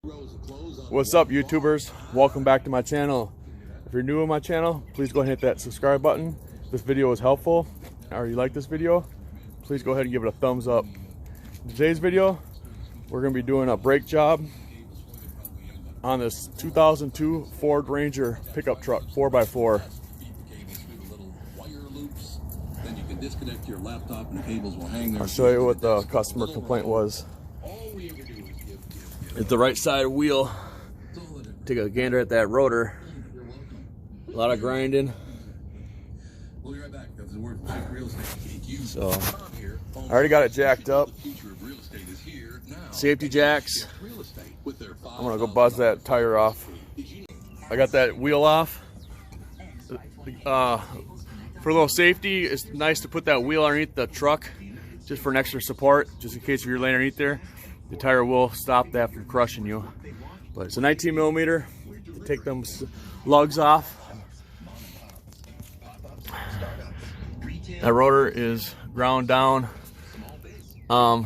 What's up, YouTubers? Welcome back to my channel. If you're new on my channel, please go ahead and hit that subscribe button. If this video was helpful or you like this video, please go ahead and give it a thumbs up. In today's video, we're going to be doing a brake job on this 2002 Ford Ranger pickup truck 4x4. I'll show you what the customer complaint was. It's the right side wheel. Take a gander at that rotor. A lot of grinding. So I already got it jacked up. Safety jacks. I'm gonna go buzz that tire off. I got that wheel off. For a little safety, it's nice to put that wheel underneath the truck just for an extra support, just in case if you're laying underneath there. The tire will stop that from crushing you. But it's a 19 millimeter. Take them lugs off. That rotor is ground down. The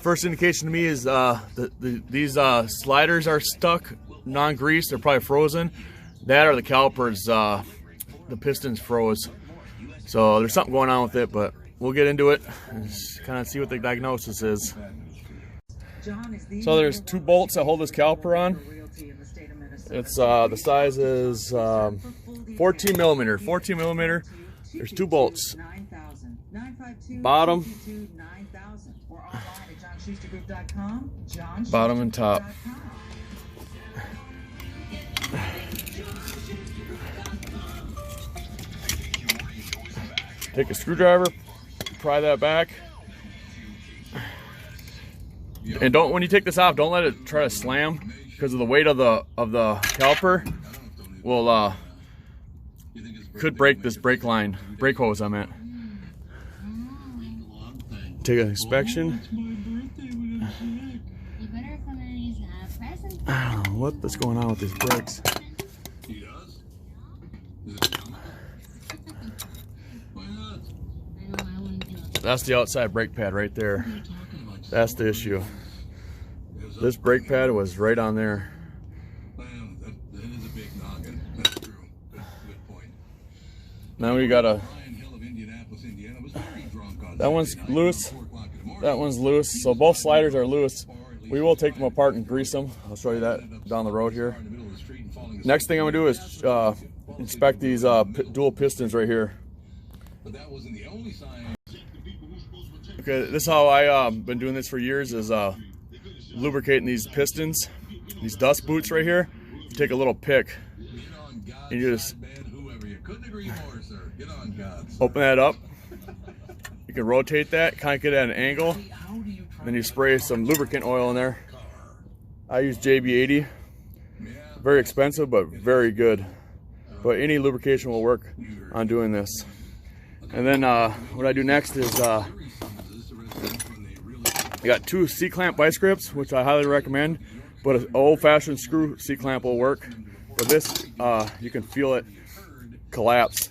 first indication to me is these sliders are stuck, non-greased. They're probably frozen. That or the calipers, the pistons froze. So there's something going on with it, but we'll get into it and kind of see what the diagnosis is. So there's two bolts that hold this caliper on. It's the size is 14 millimeter. 14 millimeter. There's two bolts. Bottom and top. Take a screwdriver, pry that back. And don't, when you take this off, don't let it try to slam, because of the weight of the caliper will could break this brake hose I meant. Take an inspection. I don't know what's going on with these brakes. That's the outside brake pad right there. That's the issue. This brake pad was right on there. Now we got that one's loose. That one's loose. So both sliders are loose. We will take them apart and grease them. I'll show you that down the road here. Next thing I'm gonna do is inspect these dual pistons right here. Okay, this is how I've been doing this for years, is lubricating these pistons, these dust boots right here. You take a little pick and you just open that up. You can rotate that, kind of get at an angle. Then you spray some lubricant oil in there. I use JB80. Very expensive, but very good. But any lubrication will work on doing this. And then what I do next is I got two C-clamp vice grips, which I highly recommend, but an old-fashioned screw C-clamp will work. For this, you can feel it collapse.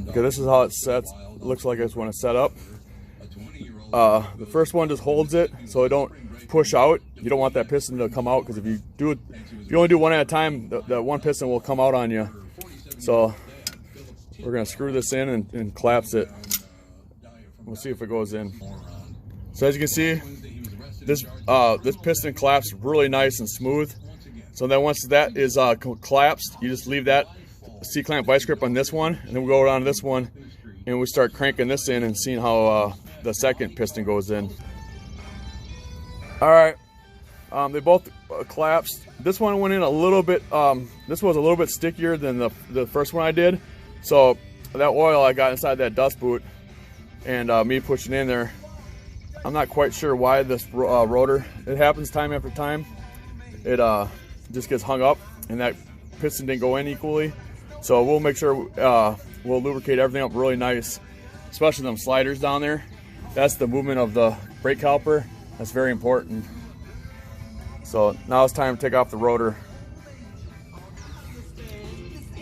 Okay, this is how it sets. It looks like it's when it's set up. The first one just holds it so it don't push out. You don't want that piston to come out, because if you only do one at a time, that one piston will come out on you. So we're gonna screw this in and collapse it. We'll see if it goes in. So as you can see, this piston collapsed really nice and smooth. So then once that is collapsed, you just leave that C-clamp vice grip on this one, and then we go down to this one, and we start cranking this in and seeing how the second piston goes in. All right, they both collapsed. This one went in a little bit. This was a little bit stickier than the first one I did. So that oil I got inside that dust boot, and me pushing in there, I'm not quite sure why this rotor, it happens time after time, it just gets hung up and that piston didn't go in equally. So we'll make sure we'll lubricate everything up really nice, especially them sliders down there. That's the movement of the brake caliper. That's very important. So now it's time to take off the rotor.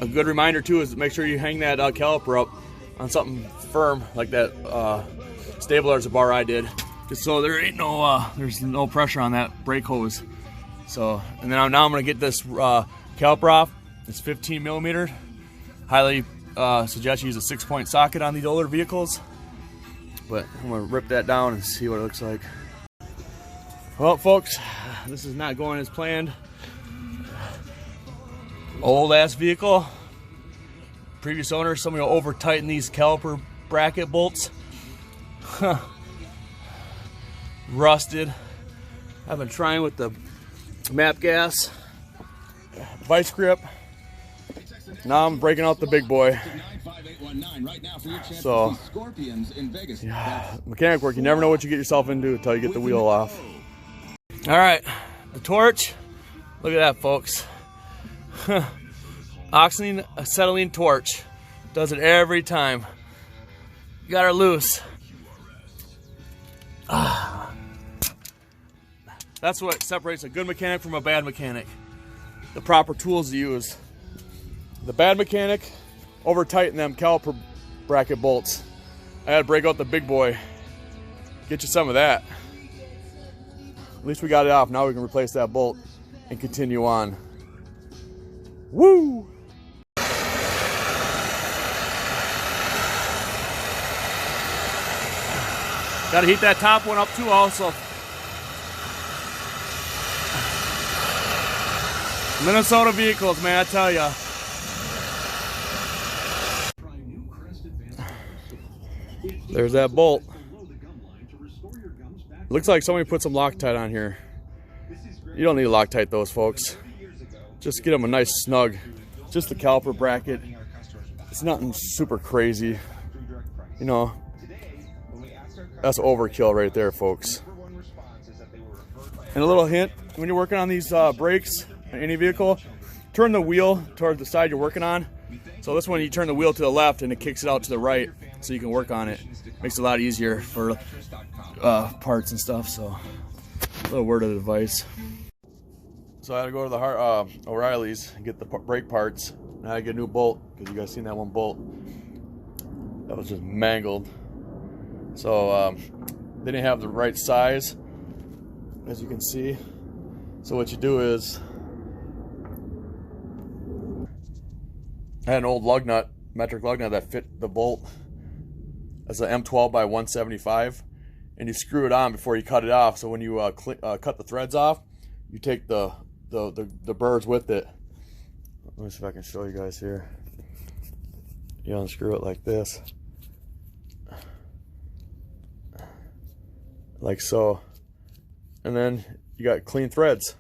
A good reminder too is to make sure you hang that caliper up on something firm like that stabilizer bar I did, just so there ain't no there's no pressure on that brake hose. So, and then now I'm gonna get this caliper off. It's 15 millimeter. Highly suggest you use a 6-point socket on these older vehicles. But I'm gonna rip that down and see what it looks like. Well, folks, this is not going as planned. Old ass vehicle. Previous owner, somebody will over tighten these caliper bracket bolts. Rusted. I've been trying with the map gas, vice grip. Now I'm breaking out the big boy. So, yeah, mechanic work, you never know what you get yourself into until you get the wheel off. All right, the torch. Look at that, folks. Oxylene acetylene torch. Does it every time. Got her loose. That's what separates a good mechanic from a bad mechanic. The proper tools to use. The bad mechanic over tighten them caliper bracket bolts. I had to break out the big boy. Get you some of that. At least we got it off. Now we can replace that bolt and continue on. Woo! Gotta heat that top one up too also. Minnesota vehicles, man, I tell ya. There's that bolt. Looks like somebody put some Loctite on here. You don't need to Loctite those, folks. Just get them a nice snug. Just the caliper bracket. It's nothing super crazy. You know, that's overkill right there, folks. And a little hint, when you're working on these brakes, any vehicle, turn the wheel toward the side you're working on. So this one, you turn the wheel to the left and it kicks it out to the right so you can work on it. Makes it a lot easier for parts and stuff. So a little word of advice. So I had to go to the O'Reilly's and get the brake parts. Now I get a new bolt because you guys seen that one bolt that was just mangled. So they didn't have the right size, as you can see. So what you do is, I had an old lug nut, metric lug nut that fit the bolt as an M12 by 175, and you screw it on before you cut it off. So when you cut the threads off, you take the burrs with it. Let me see if I can show you guys here. You unscrew it like this, like so, and then you got clean threads.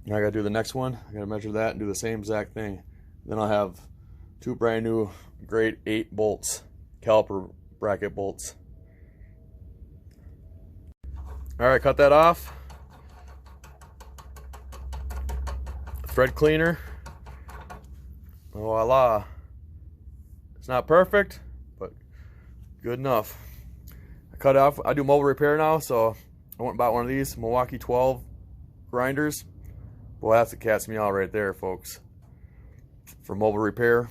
Now I gotta do the next one. I gotta measure that and do the same exact thing. Then I'll have two brand new grade 8 bolts, caliper bracket bolts. All right, cut that off. Thread cleaner. Voila. It's not perfect, but good enough. I cut off. I do mobile repair now, so I went and bought one of these Milwaukee 12 grinders. Boy, that's the cat's meow right there, folks. For mobile repair.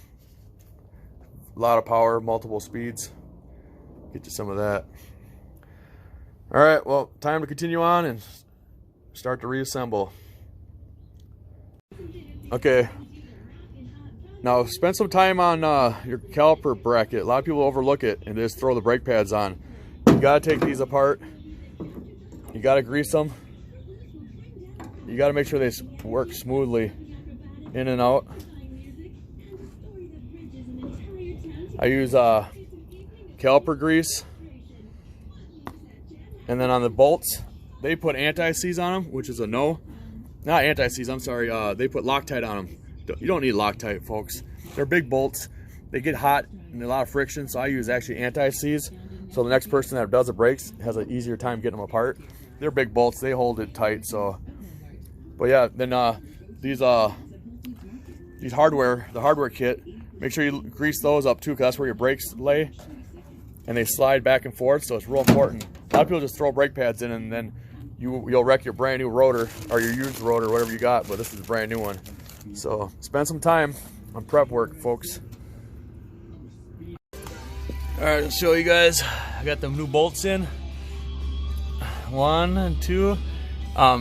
A lot of power, multiple speeds. Get you some of that. All right, well, time to continue on and start to reassemble. Okay. Now, spend some time on your caliper bracket. A lot of people overlook it and just throw the brake pads on. You gotta take these apart. You gotta grease them. You got to make sure they work smoothly in and out. I use caliper grease. And then on the bolts, they put anti-seize on them, which is a no. Not anti-seize, I'm sorry. They put Loctite on them. You don't need Loctite, folks. They're big bolts. They get hot and a lot of friction, so I use actually anti-seize. So the next person that does the brakes has an easier time getting them apart. They're big bolts. They hold it tight, so... But yeah, then these hardware, the hardware kit, make sure you grease those up too, because that's where your brakes lay, and they slide back and forth, so it's real important. A lot of people just throw brake pads in, and then you'll wreck your brand new rotor or your used rotor, whatever you got. But this is a brand new one, so spend some time on prep work, folks. All right, I'll show you guys. I got the new bolts in. 1 and 2.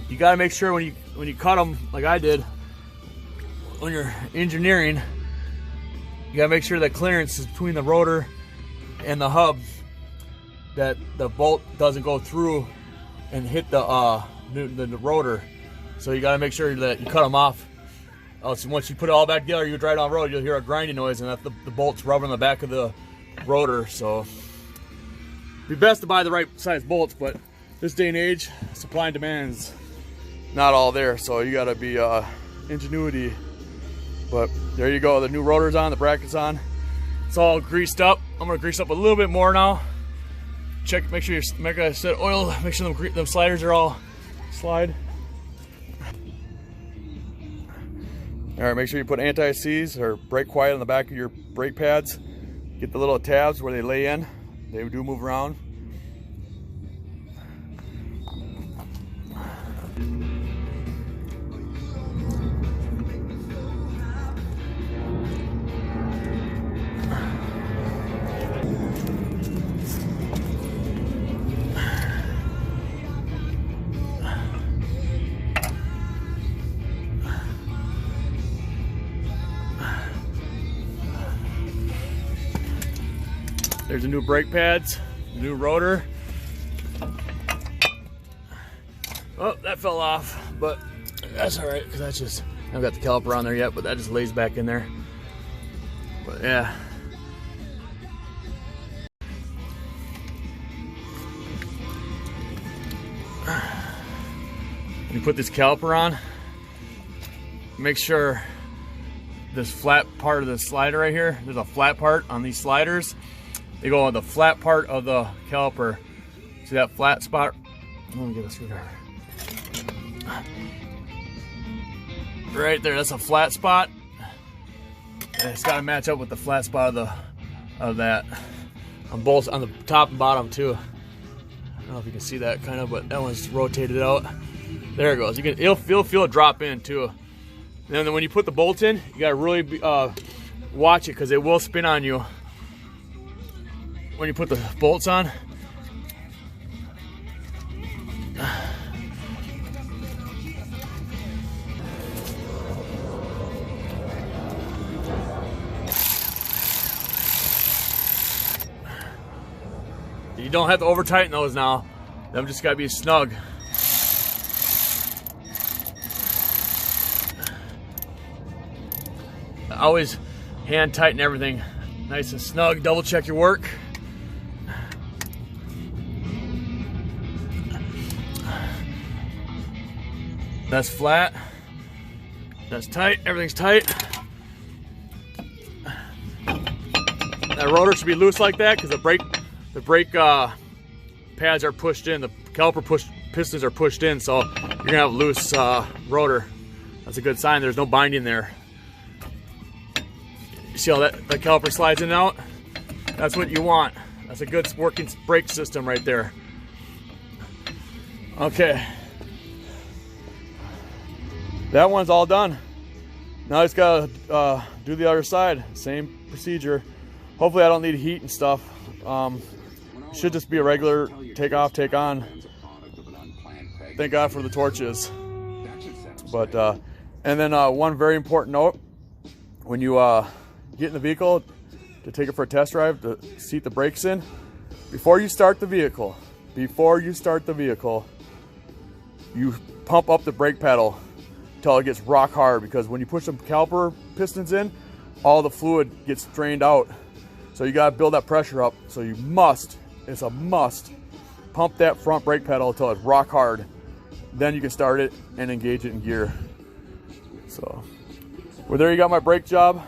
You gotta make sure when you cut them, like I did, when you're engineering, you gotta make sure that clearance is between the rotor and the hub, that the bolt doesn't go through and hit the rotor. So you gotta make sure that you cut them off. So once you put it all back together, you drive down the road, you'll hear a grinding noise, and that's the bolts rubbing the back of the rotor. So it'd be best to buy the right size bolts, but this day and age, supply and demand is not all there, so you gotta be ingenuity. But there you go, the new rotor's on, the bracket's on. It's all greased up. I'm gonna grease up a little bit more now. Check, make sure you set oil, make sure them sliders are all slide. All right, make sure you put anti-seize or brake quiet on the back of your brake pads. Get the little tabs where they lay in. They do move around. There's the new brake pads, new rotor. Oh, that fell off, but that's all right, because that's just, I haven't got the caliper on there yet, but that just lays back in there. But yeah. When you put this caliper on, make sure this flat part of the slider right here, there's a flat part on these sliders. They go on the flat part of the caliper. See that flat spot? Let me get a screwdriver. Right there, that's a flat spot. And it's got to match up with the flat spot of that on both, on the top and bottom too. I don't know if you can see that kind of, but that one's rotated out. There it goes. You'll feel it drop in too. And then when you put the bolt in, you got to really watch it, because it will spin on you when you put the bolts on. You don't have to over tighten those now. Them just gotta be snug. Always hand tighten everything nice and snug. Double check your work. That's flat. That's tight. Everything's tight. That rotor should be loose like that, because the brake pads are pushed in. The caliper pistons are pushed in, so you're gonna have a loose rotor. That's a good sign. There's no binding there. You see how that caliper slides in and out? That's what you want. That's a good working brake system right there. Okay. That one's all done. Now I just gotta do the other side. Same procedure. Hopefully I don't need heat and stuff. Should just be a regular take off, take on. Thank God for the torches. But and then one very important note: when you get in the vehicle to take it for a test drive, to seat the brakes in, before you start the vehicle, you pump up the brake pedal until it gets rock hard, because when you push the caliper pistons in, all the fluid gets drained out. So you gotta build that pressure up. So you must, it's a must, pump that front brake pedal until it's rock hard. Then you can start it and engage it in gear. So, well, there you got my brake job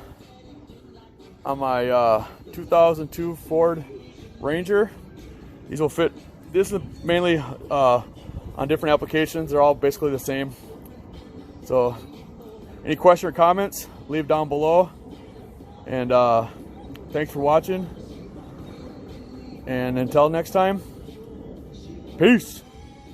on my 2002 Ford Ranger. These will fit, this is mainly on different applications. They're all basically the same. So any question or comments, leave down below. And thanks for watching. And until next time, peace.